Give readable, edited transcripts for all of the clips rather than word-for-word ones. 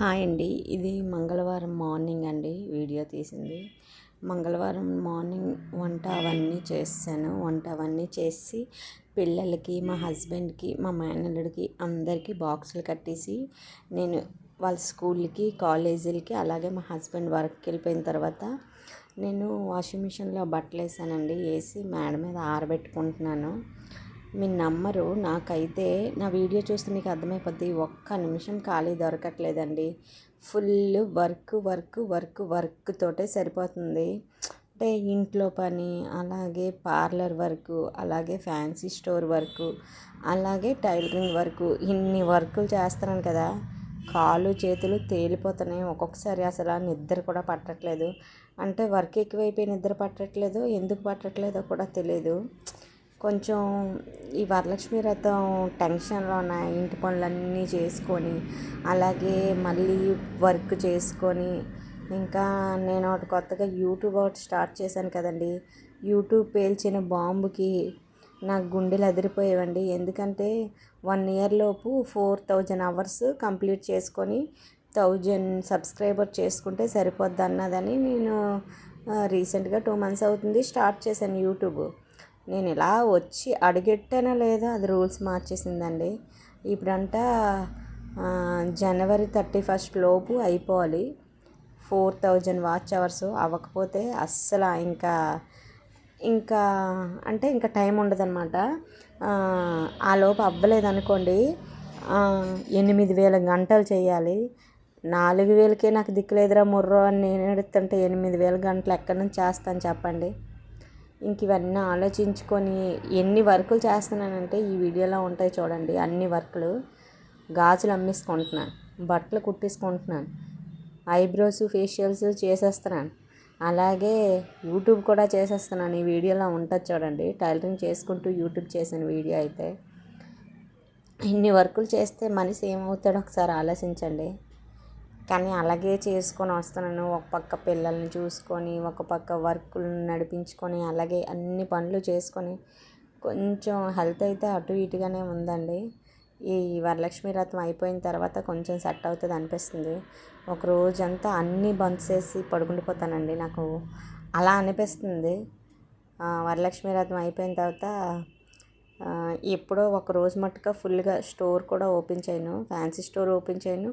Hi అండి. ఇది మంగళవారం మార్నింగ్ అండి వీడియో తీసింది. మంగళవారం మార్నింగ్ వంట అవన్నీ చేశాను. వంట అవన్నీ చేసి పిల్లలకి, మా హస్బెండ్‌కి, మా మేనల్లుడికి అందరికీ బాక్సులు కట్టేసి నేను వాళ్ళ స్కూల్‌కి, కాలేజీలకి అలాగే మా హస్బెండ్ వర్క్‌కి వెళ్ళిపోయిన తర్వాత నేను వాషింగ్ మిషన్‌లో బట్టలేసానండి. ఏసి మేడ మీద ఆరబెట్టుకుంటున్నాను. మీరు నమ్మరు, నాకైతే నా వీడియో చూస్తే మీకు అర్థమైపోద్ది. ఒక్క నిమిషం ఖాళీ దొరకట్లేదండి. ఫుల్ వర్క్ తోటే సరిపోతుంది. అంటే ఇంట్లో పని, అలాగే పార్లర్ వర్కు, అలాగే ఫ్యాన్సీ స్టోర్ వర్కు, అలాగే టైలరింగ్ వర్కు, ఇన్ని వర్కులు చేస్తున్నాను కదా, కాళ్ళు చేతులు తేలిపోతున్నాయి. ఒక్కొక్కసారి అసలు నిద్ర కూడా పట్టట్లేదు. అంటే వర్క్ ఎక్కువైపోయి నిద్ర పట్టట్లేదు, ఎందుకు పట్టట్లేదో కూడా తెలియదు. కొంచెం ఈ వరలక్ష్మి వ్రతం టెన్షన్లో ఉన్న ఇంటి పనులన్నీ చేసుకొని, అలాగే మళ్ళీ వర్క్ చేసుకొని, ఇంకా నేను ఒకటి కొత్తగా యూట్యూబ్ ఒకటి స్టార్ట్ చేశాను కదండి. యూట్యూబ్ పేల్చిన బాంబుకి నా గుండెలు అదిరిపోయేవండి. ఎందుకంటే 1 ఇయర్ లోపు 4000 అవర్స్ కంప్లీట్ చేసుకొని 1000 సబ్స్క్రైబర్ చేసుకుంటే సరిపోద్ది అన్నదని నేను రీసెంట్గా 2 months అవుతుంది స్టార్ట్ చేశాను యూట్యూబ్. నేను ఇలా వచ్చి అడుగెట్టానో లేదో అది రూల్స్ మార్చేసిందండి. ఇప్పుడంట January 31 లోపు అయిపోవాలి 4000 వాచ్ అవర్స్. అవ్వకపోతే అస్సలు ఇంకా ఇంకా అంటే ఇంకా టైం ఉండదన్నమాట. ఆ లోపు అవ్వలేదనుకోండి 8000 గంటలు చేయాలి. 4000కే నాకు దిక్కులేదురా ముర్రో అని నేను ఎడుతుంటే 8000 గంటలు ఎక్కడి నుంచి చేస్తాను చెప్పండి. ఇంక ఇవన్నీ ఆలోచించుకొని ఎన్ని వర్కులు చేస్తున్నానంటే ఈ వీడియోలో ఉంటాయి చూడండి. అన్ని వర్కులు, గాజులు అమ్మేసుకుంటున్నాను, బట్టలు కుట్టేసుకుంటున్నాను, ఐబ్రోస్ ఫేషియల్స్ చేసేస్తున్నాను, అలాగే యూట్యూబ్ కూడా చేసేస్తున్నాను. ఈ వీడియోలో ఉంటుంది చూడండి, టైలరింగ్ చేసుకుంటూ యూట్యూబ్ చేసిన వీడియో. అయితే ఇన్ని వర్కులు చేస్తే మనిషి ఏమవుతాడో ఒకసారి ఆలోచించండి. కానీ అలాగే చేసుకొని వస్తున్నాను. ఒక పక్క పిల్లల్ని చూసుకొని, ఒక పక్క వర్కులను నడిపించుకొని, అలాగే అన్ని పనులు చేసుకొని కొంచెం హెల్త్ అయితే అటు ఇటుగానే ఉందండి. ఈ వరలక్ష్మి వ్రతం అయిపోయిన తర్వాత కొంచెం సెట్ అవుతుంది అనిపిస్తుంది. ఒక రోజంతా అన్నీ బంద్ చేసి పడుకుండిపోతానండి. నాకు అలా అనిపిస్తుంది. వరలక్ష్మి వ్రతం అయిపోయిన తర్వాత ఎప్పుడో ఒక రోజు మట్టుగా ఫుల్గా స్టోర్ కూడా ఓపెన్ చేయను, ఫ్యాన్సీ స్టోర్ ఓపెన్ చేయను,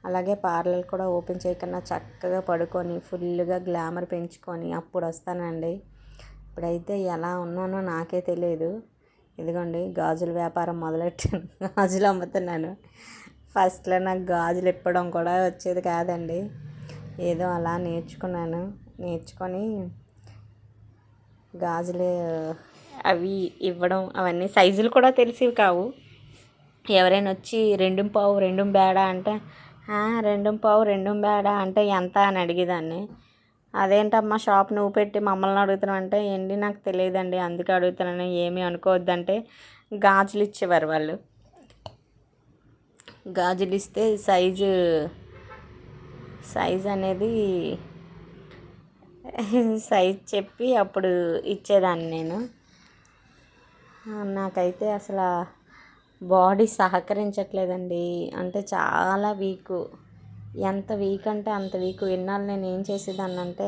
అలాగే పార్లర్ కూడా ఓపెన్ చేయకుండా చక్కగా పడుకొని ఫుల్గా గ్లామర్ పెంచుకొని అప్పుడు వస్తానండి. ఇప్పుడైతే ఎలా ఉన్నానో నాకే తెలియదు. ఇదిగోండి గాజుల వ్యాపారం మొదలెట్టాను, గాజులు అమ్ముతున్నాను. ఫస్ట్లో నాకు గాజులు ఇప్పడం కూడా వచ్చేది కాదండి. ఏదో అలా నేర్చుకొని గాజులు అవి ఇవ్వడం, అవన్నీ సైజులు కూడా తెలిసివి కావు. ఎవరైనా వచ్చి 2 బేడా అంటే 2 బేడా అంటే ఎంత అని అడిగేదాన్ని. అదేంటమ్మా షాప్ నువ్వు పెట్టి మమ్మల్ని అడుగుతున్నావు అంటే, ఏంటి నాకు తెలియదండి అందుకే అడుగుతున్నాను, ఏమీ అనుకోవద్దంటే గాజులు ఇచ్చేవారు వాళ్ళు. గాజులు ఇస్తే సైజు అనేది సైజ్ చెప్పి అప్పుడు ఇచ్చేదాన్ని నేను. నాకైతే అసలు బాడీ సహకరించట్లేదండి. అంటే చాలా వీకు, ఎంత వీక్ అంటే అంత వీక్. ఇన్నాళ్ళు నేను ఏం చేసేదాన్ని అంటే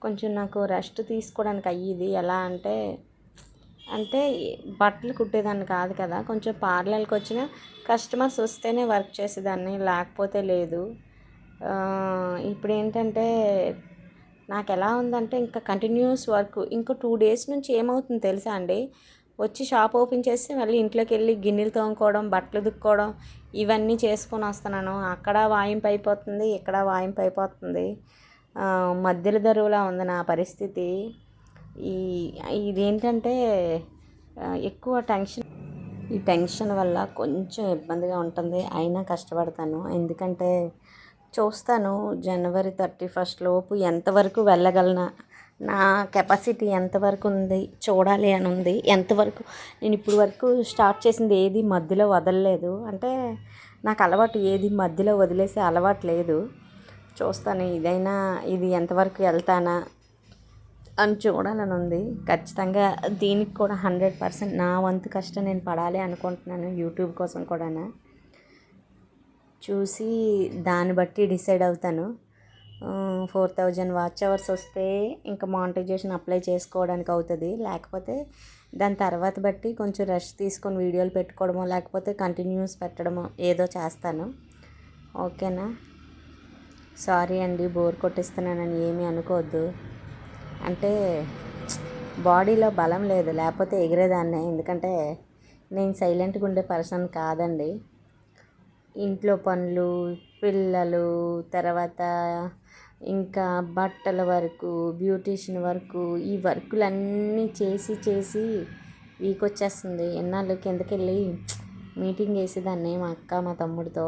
కొంచెం నాకు రెస్ట్ తీసుకోవడానికి అయ్యేది. ఎలా అంటే బట్టలు కుట్టేదాన్ని కాదు కదా, కొంచెం పార్లర్కి వచ్చిన కస్టమర్స్ వస్తేనే వర్క్ చేసేదాన్ని, లేకపోతే లేదు. ఇప్పుడు ఏంటంటే నాకు ఎలా ఉందంటే ఇంకా కంటిన్యూస్ వర్క్. ఇంకో 2 days నుంచి ఏమవుతుంది తెలుసా అండి, వచ్చి షాప్ ఓపెన్ చేస్తే మళ్ళీ ఇంట్లోకి వెళ్ళి గిన్నెలు తోముకోవడం, బట్టలు దుక్కోవడం, ఇవన్నీ చేసుకొని వస్తున్నాను. అక్కడ వాయింపు అయిపోతుంది, ఇక్కడ వాయింపు అయిపోతుంది. మధ్యలో దరువులా ఉంది నా పరిస్థితి. ఇదేంటంటే ఎక్కువ ఈ టెన్షన్ వల్ల కొంచెం ఇబ్బందిగా ఉంటుంది. అయినా కష్టపడతాను. ఎందుకంటే చూస్తాను January 31 లోపు ఎంతవరకు వెళ్ళగలనా, నా కెపాసిటీ ఎంతవరకు ఉంది చూడాలి అని ఉంది. ఎంతవరకు నేను ఇప్పుడు వరకు స్టార్ట్ చేసింది ఏది మధ్యలో వదలలేదు. అంటే నాకు అలవాటు ఏది మధ్యలో వదిలేసే అలవాటు లేదు. చూస్తాను ఇది ఎంతవరకు వెళ్తానా అని చూడాలని ఉంది. ఖచ్చితంగా దీనికి కూడా 100% నా వంతు కష్టం నేను పడాలి అనుకుంటున్నాను, యూట్యూబ్ కోసం కూడా. చూసి దాన్ని బట్టి డిసైడ్ అవుతాను. 4000 వాచ్ అవర్స్ వస్తే ఇంకా మానిటైజేషన్ అప్లై చేసుకోవడానికి అవుతుంది. లేకపోతే దాని తర్వాత బట్టి కొంచెం రెస్ట్ తీసుకొని వీడియోలు పెట్టుకోవడమో లేకపోతే కంటిన్యూస్ పెట్టడమో ఏదో చేస్తాను. ఓకేనా? సారీ అండి, బోర్ కొట్టిస్తున్నానని ఏమీ అనుకోవద్దు. అంటే బాడీలో బలం లేదు, లేకపోతే ఎగిరేదాన్నే. ఎందుకంటే నేను సైలెంట్గా ఉండే పర్సన్ కాదండి. ఇంట్లో పనులు, పిల్లలు, తర్వాత ఇంకా బట్టల వరకు, బ్యూటీషియన్ వర్కు, ఈ వర్కులన్నీ చేసి వీక్ వచ్చేస్తుంది. ఎన్నాళ్ళు కిందకెళ్ళి మీటింగ్ వేసేదాన్ని మా అక్క మా తమ్ముడితో.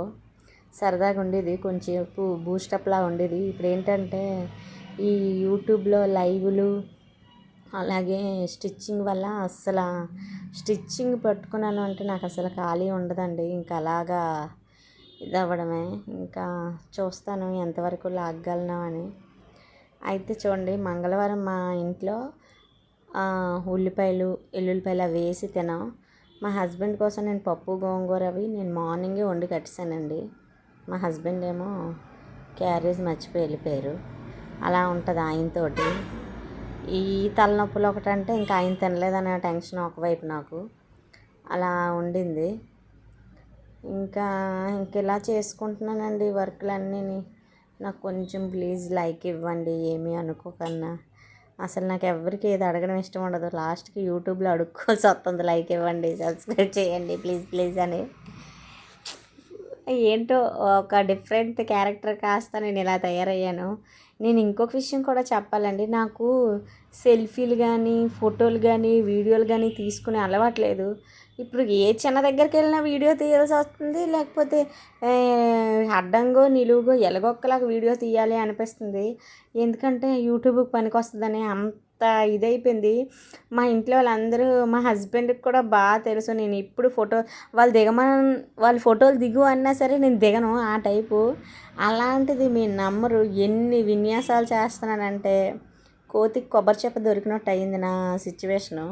సరదాగా ఉండేది, కొంచెంసేపు బూస్టప్లా ఉండేది. ఇప్పుడు ఏంటంటే ఈ యూట్యూబ్లో లైవ్లు అలాగే స్టిచ్చింగ్ వల్ల అస్సలు స్టిచ్చింగ్ పట్టుకున్నాను అంటే నాకు అసలు ఖాళీ ఉండదండి. ఇంకా అలాగా ఇదవ్వడమే. ఇంకా చూస్తాను ఎంతవరకు లాగగలను అని. అయితే చూడండి, మంగళవారం మా ఇంట్లో ఉల్లిపాయలు ఎల్లుల్లిపాయలు అవి వేసి తినాం. మా హస్బెండ్ కోసం నేను పప్పు గోంగూర అవి నేను మార్నింగే వండి కట్టేసానండి. మా హస్బెండ్ ఏమో క్యారేజ్ మర్చిపోయి వెళ్ళిపోయారు. అలా ఉంటుంది ఆయనతోటి. ఈ తలనొప్పులు ఒకటంటే ఇంకా ఆయన తినలేదనే టెన్షన్ ఒకవైపు నాకు అలా ఉండింది. ఇంకా ఇలా చేసుకుంటున్నానండి వర్క్లన్నీ. నాకు కొంచెం ప్లీజ్ లైక్ ఇవ్వండి, ఏమీ అనుకోకన్నా. అసలు నాకు ఎవరికి ఏది అడగడం ఇష్టం ఉండదు. లాస్ట్కి యూట్యూబ్లో అడుక్కోవాల్సి వస్తుంది, లైక్ ఇవ్వండి, సబ్స్క్రైబ్ చేయండి ప్లీజ్ అని. ఏంటో ఒక డిఫరెంట్ క్యారెక్టర్ కాస్త నేను ఇలా తయారయ్యాను. నేను ఇంకొక విషయం కూడా చెప్పాలండి. నాకు సెల్ఫీలు కానీ ఫోటోలు కానీ వీడియోలు కానీ తీసుకునే అలవాట్లేదు. ఇప్పుడు ఏ చిన్న దగ్గరికి వెళ్ళినా వీడియో తీయాల్సి వస్తుంది, లేకపోతే అడ్డంగో నిలువుగో ఎలాగొక్కలాగా వీడియో తీయాలి అనిపిస్తుంది. ఎందుకంటే యూట్యూబ్కి పనికి వస్తుందని అంత ఇదైపోయింది. మా ఇంట్లో వాళ్ళందరూ, మా హస్బెండ్కి కూడా బాగా తెలుసు నేను ఇప్పుడు వాళ్ళు ఫోటోలు దిగు అన్నా సరే నేను దిగను ఆ టైపు. అలాంటిది మీరు నమ్మరు, ఎన్ని విన్యాసాలు చేస్తున్నానంటే కోతికి కొబ్బరి చెప్ప దొరికినట్టు అయింది నా సిచ్యువేషను.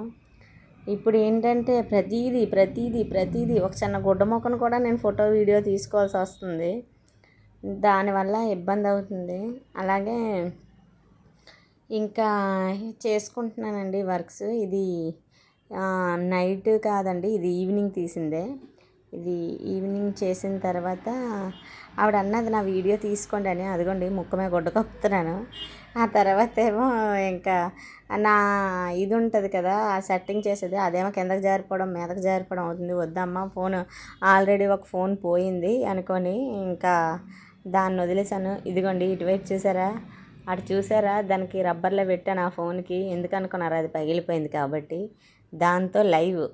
ఇప్పుడు ఏంటంటే ప్రతీదీ ఒక చిన్న గుడ్డ మొక్కను కూడా నేను ఫోటో వీడియో తీసుకోవాల్సి వస్తుంది. దానివల్ల ఇబ్బంది అవుతుంది. అలాగే ఇంకా చేసుకుంటున్నానండి వర్క్స్. ఇది నైట్ కాదండి, ఇది ఈవినింగ్ తీసిందే. ఇది ఈవినింగ్ చేసిన తర్వాత ఆవిడ అన్నది నా వీడియో తీసుకోండి అని. అదిగోండి ముఖమే గుడ్డ కప్పుతున్నాను. ఆ తర్వాత ఏమో ఇంకా నా ఇది ఉంటుంది కదా, ఆ సెట్టింగ్ చేసేది, అదేమో కిందకి జారిపోవడం మీదకి జారిపోవడం అవుతుంది. వద్దమ్మా, ఫోన్ ఆల్రెడీ ఒక ఫోన్ పోయింది అనుకొని ఇంకా దాన్ని వదిలేసాను. ఇదిగోండి ఇటువైపు చూసారా, అటు చూసారా, దానికి రబ్బర్లో పెట్టాను ఆ ఫోన్కి. ఎందుకు అనుకున్నారు? అది పగిలిపోయింది కాబట్టి. దాంతో లైవ్,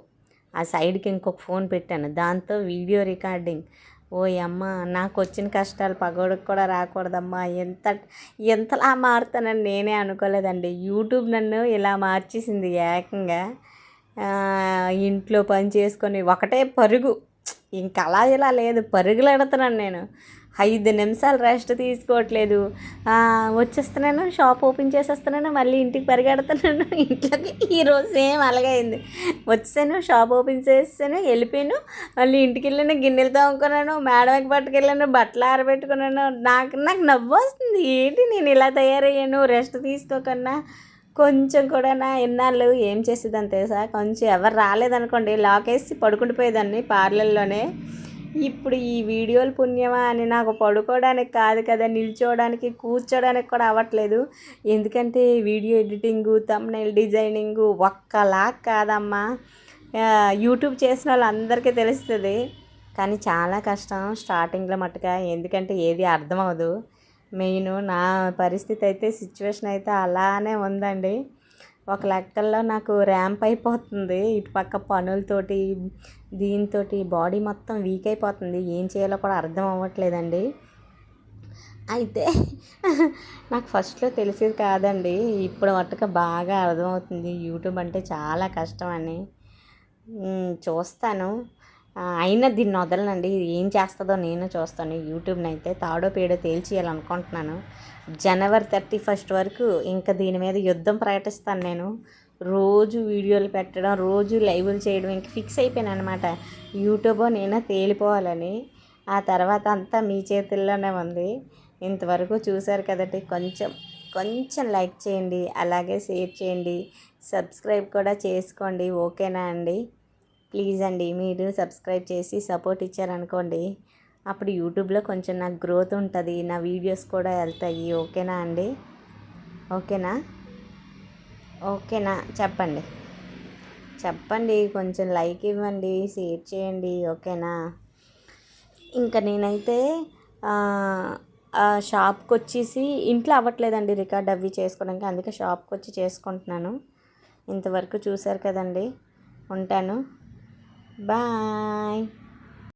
ఆ సైడ్కి ఇంకొక ఫోన్ పెట్టాను, దాంతో వీడియో రికార్డింగ్. ఓ అమ్మ, నాకు వచ్చిన కష్టాలు పగోడికి కూడా రాకూడదమ్మా. ఎంతలా మారుతానని నేనే అనుకోలేదండి. యూట్యూబ్ నన్ను ఇలా మార్చేసింది ఏకంగా. ఇంట్లో పని చేసుకొని ఒకటే పరుగు, ఇంకా అలా ఇలా లేదు, పరుగులు ఎడుతున్నాను నేను. 5 నిమిషాలు రెస్ట్ తీసుకోవట్లేదు. వచ్చేస్తున్నాను, షాప్ ఓపెన్ చేసేస్తున్నాను, మళ్ళీ ఇంటికి పరిగెడుతున్నాను ఇంట్లోకి. ఈరోజు సేమ్ అలాగే అయింది. వచ్చాను, షాప్ ఓపెన్ చేసాను, వెళ్ళిపోయాను, మళ్ళీ ఇంటికి వెళ్ళాను, గిన్నెలు తోముకున్నాను, మేడకి పట్టుకెళ్ళాను, బట్టలు ఆరబెట్టుకున్నాను. నాకు నవ్వు వస్తుంది. ఏంటి నేను ఇలా తయారయ్యాను రెస్ట్ తీసుకోకన్నా. కొంచెం కూడా నా ఇన్నాళ్ళు ఏం చేసేదాన్ని తెలుసా, కొంచెం ఎవరు రాలేదనుకోండి లాక్ వేసి పడుకుండిపోయేదాన్ని పార్లర్లోనే. ఇప్పుడు ఈ వీడియోలు పుణ్యమా అని నాకు పడుకోవడానికి కాదు కదా, నిల్చోవడానికి కూర్చోడానికి కూడా అవ్వట్లేదు. ఎందుకంటే వీడియో ఎడిటింగు, థంబ్నెయిల్ డిజైనింగు ఒక్కలా కాదమ్మా. యూట్యూబ్ చేసిన వాళ్ళందరికీ తెలుస్తుంది, కానీ చాలా కష్టం స్టార్టింగ్లో మట్టుగా. ఎందుకంటే ఏది అర్థం అవ్వదు. మెయిన్ నా పరిస్థితి అయితే, సిచ్యువేషన్ అయితే అలానే ఉందండి. ఒక లెక్కల్లో నాకు ర్యాంప్ అయిపోతుంది. ఇటుపక్క పనులతోటి దీంతోటి బాడీ మొత్తం వీక్ అయిపోతుంది. ఏం చేయాలో కూడా అర్థం అవ్వట్లేదండి. అయితే నాకు ఫస్ట్లో తెలిసేది కాదండి, ఇప్పుడు మట్టుకు బాగా అర్థమవుతుంది యూట్యూబ్ అంటే చాలా కష్టం అని. చూస్తాను, అయినా దీన్ని వదలనండి. ఏం చేస్తుందో నేను చూస్తాను. యూట్యూబ్ని అయితే తాడో పేడో తేల్చేయాలనుకుంటున్నాను. జనవరి 31 వరకు ఇంకా దీని మీద యుద్ధం ప్రకటిస్తాను నేను. రోజు వీడియోలు పెట్టడం, రోజు లైవ్లు చేయడం, ఇంక ఫిక్స్ అయిపోయాను అనమాట. యూట్యూబ్ నేనే తేలిపోవాలని. ఆ తర్వాత అంతా మీ చేతుల్లోనే ఉంది. ఇంతవరకు చూసారు కదండి. కొంచెం లైక్ చేయండి, అలాగే షేర్ చేయండి, సబ్స్క్రైబ్ కూడా చేసుకోండి. ఓకేనా అండి? ప్లీజ్ అండి, మీరు సబ్స్క్రైబ్ చేసి సపోర్ట్ ఇచ్చారనుకోండి, అప్పుడు యూట్యూబ్లో కొంచెం నాకు గ్రోత్ ఉంటుంది, నా వీడియోస్ కూడా వెళ్తాయి. ఓకేనా అండి? ఓకేనా? ఓకేనా చెప్పండి. చెప్పండి, కొంచెం లైక్ ఇవ్వండి, షేర్ చేయండి. ఓకేనా? ఇంకా నేనైతే షాప్కి వచ్చేసి ఇంట్లో అవ్వట్లేదండి రికార్డ్ అవి చేసుకోవడానికి, అందుకే షాప్కి వచ్చి చేసుకుంటున్నాను. ఇంతవరకు చూశారు కదండి. ఉంటాను. బాయ్.